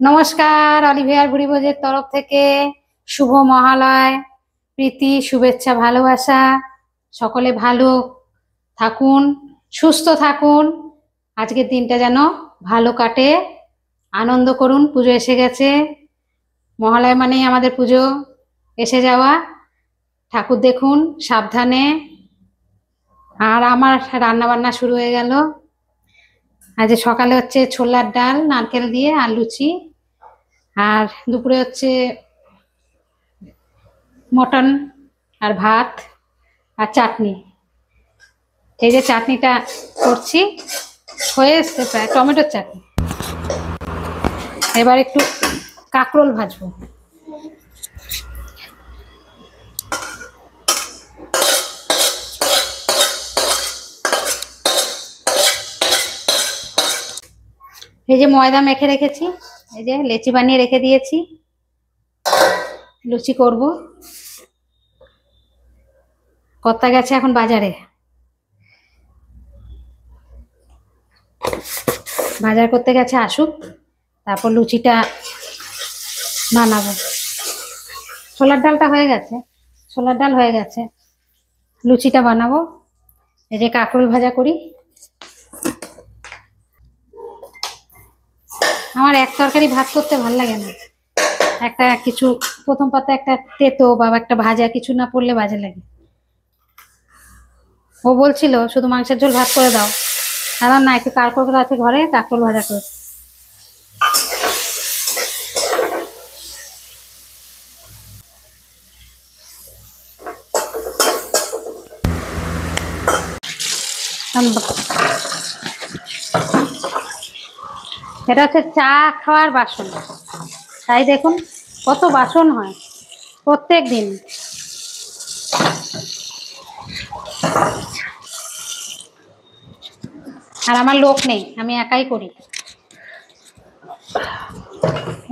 নমস্কার, অলিভিয়ার ভুরিভোজের তরফ থেকে শুভ মহালয়, প্রীতি, শুভেচ্ছা, ভালোবাসা। সকলে ভালো থাকুন, সুস্থ থাকুন। আজকের দিনটা যেন ভালো কাটে, আনন্দ করুন। পুজো এসে গেছে, মহালয় মানেই আমাদের পুজো এসে যাওয়া। ঠাকুর দেখুন সাবধানে। আর আমার রান্না বান্না শুরু হয়ে গেল। আজ সকালে হচ্ছে ছোলার ডাল নারকেল দিয়ে আর লুচি, আর দুপুরে হচ্ছে মটন আর ভাত আর চাটনি। এই যে চাটনিটা করছি, হয়ে এসছে প্রায়, টমেটোর চাটনি। এবার একটু কাঁকরোল ভাজবো। এই যে ময়দা মেখে রেখেছি, এই যে লেচি বানিয়ে রেখে দিয়েছি, লুচি করব। কর্তা গেছে এখন বাজারে, বাজার করতে গেছে, আসুক তারপর লুচিটা বানাবো। ছোলার ডালটা হয়ে গেছে, ছোলার ডাল হয়ে গেছে, লুচিটা বানাবো। এই যে কাঁকরোল ভাজা করি। আমার এক তরকারি ভাত করতে ভালো লাগে না, একটা কিছু প্রথম পাতে একটা তেতো বা একটা ভাজা কিছু না পড়লে বাজে লাগে। ও বলছিল শুধু মাংসের ঝোল ভাত করে দাও, আর না, একটু কাঁকরোল আছে ঘরে, কাঁকরোল ভাজা করে। এটা হচ্ছে চা খাওয়ার বাসন, তাই দেখুন কত বাসন হয় প্রত্যেক দিন। আর আমার লোক নেই, আমি একাই করি।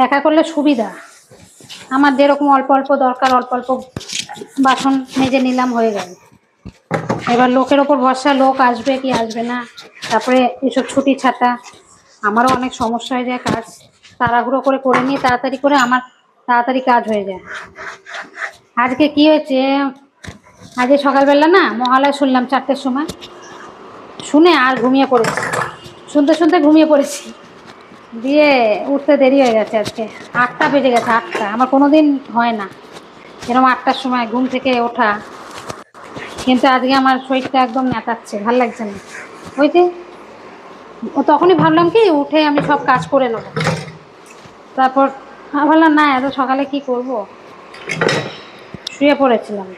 একা করলে সুবিধা, আমার যেরকম অল্প অল্প দরকার অল্প অল্প বাসন মেজে নিলাম, হয়ে গেল। এবার লোকের ওপর ভরসা, লোক আসবে কি আসবে না, তারপরে এসব ছুটি ছাটা, আমারও অনেক সমস্যা হয়ে যায়। কাজ তাড়াহুড়ো করে করে নিয়ে তাড়াতাড়ি করে আমার তাড়াতাড়ি কাজ হয়ে যায়। আজকে কি হয়েছে, আজকে সকালবেলা না মহালয় শুনলাম 4টের সময়, শুনে আর ঘুমিয়ে পড়েছি, শুনতে শুনতে ঘুমিয়ে পড়েছি, দিয়ে উঠতে দেরি হয়ে গেছে। আজকে 8টা বেজে গেছে, 8টা। আমার কোনোদিন হয় না এরকম 8টার সময় ঘুম থেকে ওঠা, কিন্তু আজকে আমার শরীরটা একদম নেতাচ্ছে, ভাল লাগছে না। ওই যে ও তখনই ভাবলাম কি উঠে আমি সব কাজ করে নেবো, তারপর ভাবলাম না এত সকালে কি করব, শুয়ে পড়েছিলাম।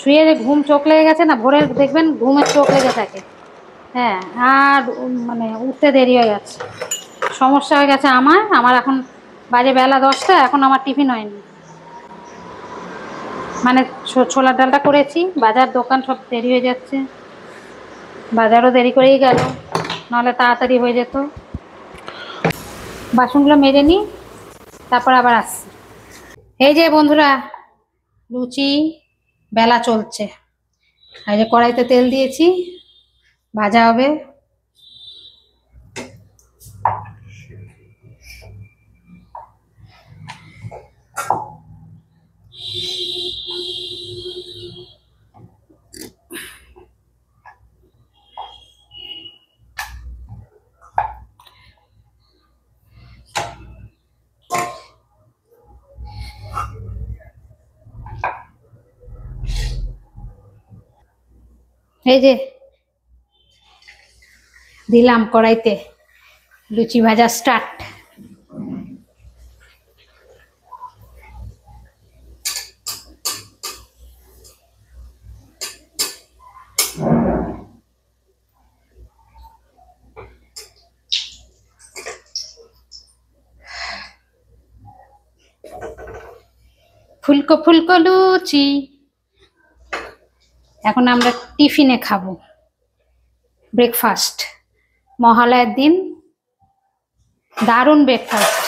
শুয়ে যে ঘুম চোখ লেগে গেছে না, ভোরে দেখবেন ঘুমের চোখ লেগে থাকে। হ্যাঁ, আর মানে উঠতে দেরি হয়ে গেছে, সমস্যা হয়ে গেছে আমার। আমার এখন বাজে বেলা 10টা, এখন আমার টিফিন হয়নি। মানে ছোলার ডালটা করেছি, বাজার দোকান সব দেরি হয়ে যাচ্ছে, বাজারও দেরি করেই গেল, নাহলে তাড়াতাড়ি হয়ে যেত। বাসনগুলো মেজে নিই, তারপর আবার আসছি। এই যে বন্ধুরা, লুচি বেলা চলছে। আর যে কড়াইতে তেল দিয়েছি, ভাজা হবে। এই যে দিলাম কড়াইতে, লুচি ভাজা স্টার্ট। ফুলকো ফুলকো লুচি এখন আমরা টিফিনে খাবো, ব্রেকফাস্ট। মহালয়ার দিন দারুণ ব্রেকফাস্ট,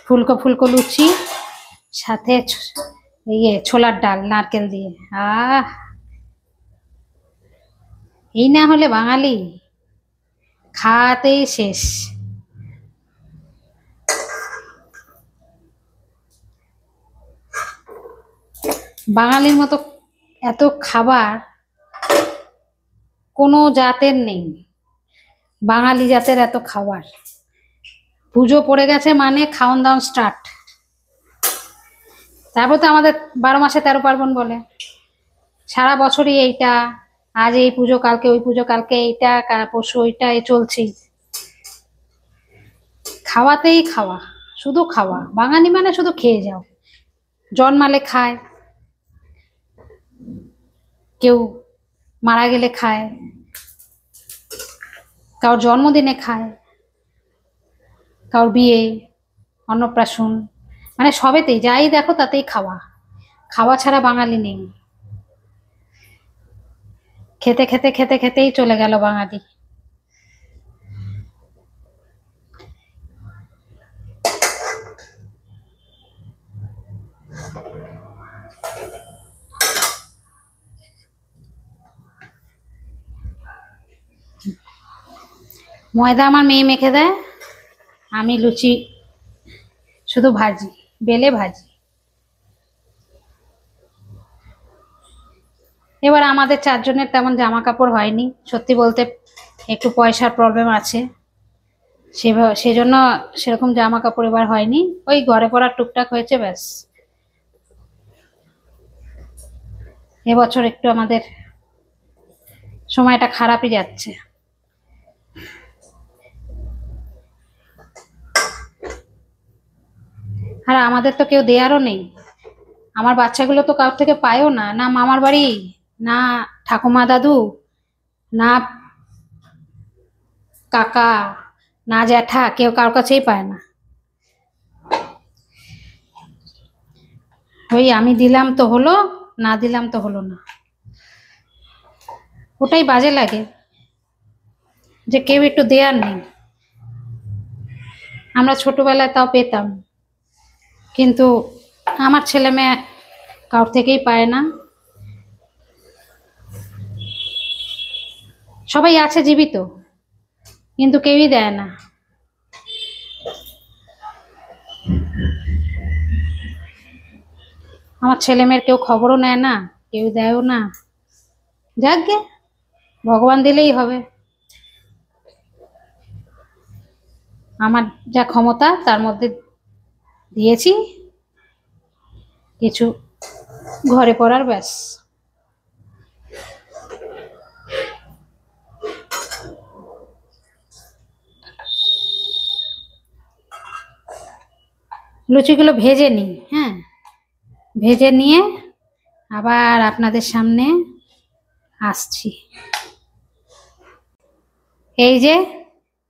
ফুলকো ফুলকো লুচি, সাথে ছোলার ডাল নারকেল দিয়ে। আহ, এই না হলে বাঙালি, খাওয়াতেই শেষ। বাঙালির মতো এত খাবার কোনো জাতের নেই, বাঙালি জাতের এত খাবার। পুজো পড়ে গেছে মানে খাওন দাওন স্টার্ট। তারপর তো আমাদের 12 মাসে 13 পার্বণ বলে, সারা বছরই এইটা, আজ এই পুজো কালকে ওই পুজো, কালকে এইটা পরশু ওইটা, এই চলছেই। খাওয়াতেই খাওয়া, শুধু খাওয়া। বাঙালি মানে শুধু খেয়ে যাও। জন্মালে খায়, কেউ মারা গেলে খায়, কারোর জন্মদিনে খায়, কারোর বিয়ে, অন্নপ্রাশন, মানে সবেতেই যাই দেখো তাতেই খাওয়া। খাওয়া ছাড়া বাঙালি নেই। খেতে খেতে খেতে খেতেই চলে গেল বাঙালি। ময়দা আমার মেয়ে মেখে দেয়, আমি লুচি শুধু ভাজি, বেলে ভাজি। এবার আমাদের 4 জনের তেমন জামা কাপড় হয়নি, সত্যি বলতে একটু পয়সার প্রবলেম আছে, সেজন্য সেরকম জামা কাপড় এবার হয়নি। ওই ঘরে পড়ার টুকটাক হয়েছে, ব্যাস। এবছর একটু আমাদের সময়টা খারাপই যাচ্ছে। আর আমাদের তো কেউ দেয়ারও নেই। আমার বাচ্চাগুলো তো কারোর থেকে পায়ও না, না মামার বাড়ি, না ঠাকুমা দাদু, না কাকা, না জ্যাঠা, কেউ কারোর কাছেই পায় না। ওই আমি দিলাম তো হলো, না দিলাম তো হলো না। ওটাই বাজে লাগে যে কেউ একটু দেয়ার নেই। আমরা ছোটবেলায় তাও পেতাম, কিন্তু আমার ছেলে মেয়ে কারোর থেকেই পায় না। সবাই আছে জীবিত, কিন্তু কেউই দেয় না। আমার ছেলে মেয়ের কেউ খবরও নেয় না, কেউ দেয়ও না। যাকগে, ভগবান দিলেই হবে। আমার যা ক্ষমতা তার মধ্যে দিয়েছি কিছু, ঘরে পড়ার, ব্যাস। লুচিগুলো ভেজে নিই, হ্যাঁ, ভেজে নিয়ে আবার আপনাদের সামনে আসছি। এই যে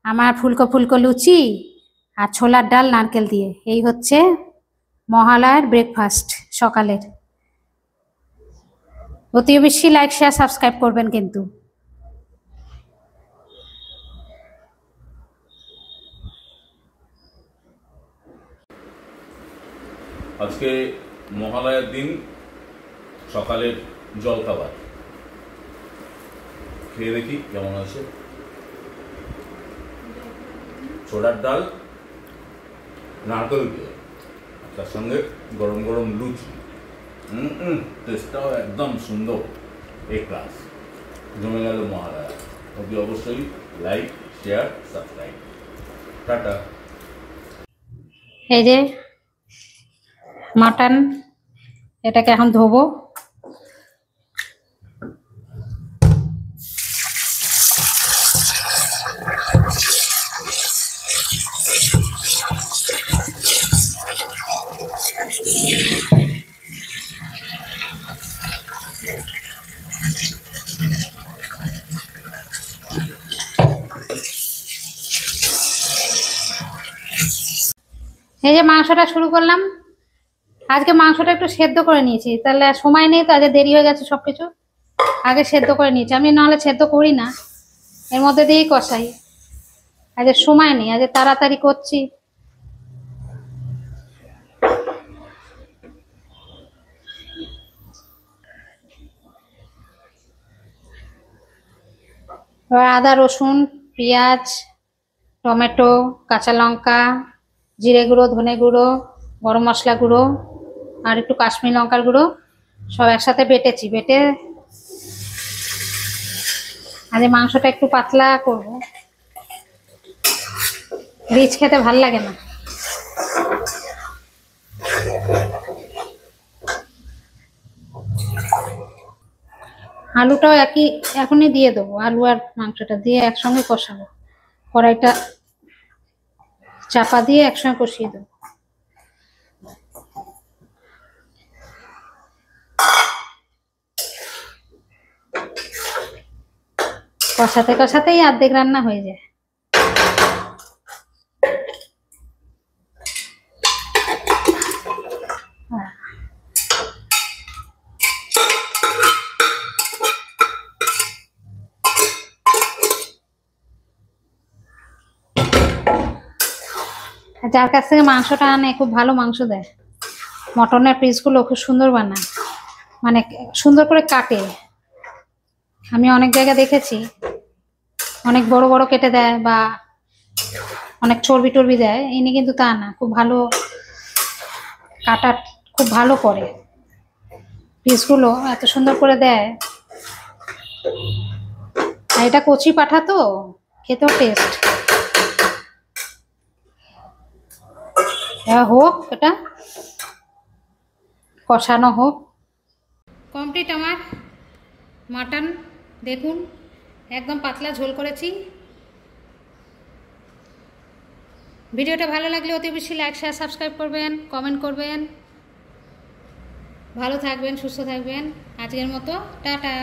আমার ফুলকো ফুলকো লুচি আর ছোলার ডাল নারকেল দিয়ে, এই হচ্ছে মহালয়ার ব্রেকফাস্ট সকালের। অতি বেশি লাইক শেয়ার সাবস্ক্রাইব করবেন কিন্তু। আজকে মহালয়ার দিন সকালের জলখাবার খেয়ে দেখি কেমন আছে। ছোলার ডাল নারকেল দিয়ে, তার সঙ্গে গরম গরম লুচি, টেস্টটাও একদম সুন্দর, এ ক্লাস। জমে গেল মহালয়া। অতি অবশ্যই লাইক শেয়ার সাবস্ক্রাইব। টাটা। এই যে মাটন, এটাকে এখন ধোবো। এই যে মাংসটা শুরু করলাম। আজকে মাংসটা একটু সেদ্ধ করে নিয়েছি, তাহলে সময় নেই তো, আজকে দেরি হয়ে গেছে সবকিছু। আগে সেদ্ধ করে নিয়েছি, আমি নাহলে সেদ্ধ করি না, এর মধ্যে দিয়েই কষাই। আজকে সময় নেই, আজকে তাড়াতাড়ি করছি। এবার আদা রসুন পেঁয়াজ টমেটো কাঁচা লঙ্কা জিরে গুঁড়ো ধনে গুঁড়ো গরম মশলা গুঁড়ো আর একটু কাশ্মীরি লঙ্কার গুঁড়ো সব একসাথে বেটেছি, বেটে আজ মাংসটা একটু পাতলা করব, রিচ খেতে ভাল লাগে না। আলুটাও এখনই দিয়ে দেবো, আলু আর মাংসটা দিয়ে একসঙ্গে কষাবো, কড়াইটা চাপা দিয়ে একসঙ্গে কষিয়ে দেবো। কষাতে কষাতেই অর্ধেক রান্না হয়ে যায়। যার কাছ থেকে মাংসটা আনে খুব ভালো মাংস দেয়, মটনের পিসগুলো খুব সুন্দর বানায়, মানে সুন্দর করে কাটে। আমি অনেক জায়গায় দেখেছি অনেক বড় বড় কেটে দেয় বা অনেক চর্বি টর্বি দেয়, ইনি কিন্তু তা না, খুব ভালো কাটা, খুব ভালো করে পিসগুলো এত সুন্দর করে দেয়। আর এটা কচি পাঠা তো খেতেও টেস্ট। হোক, এটা কষানো হোক। কমপ্লিট আমার মাটন, দেখুন একদম পাতলা ঝোল করেছি। ভিডিওটা ভালো লাগলে অতি বেশি লাইক শেয়ার সাবস্ক্রাইব করবেন, কমেন্ট করবেন। ভালো থাকবেন, সুস্থ থাকবেন। আজকের মতো টাটা।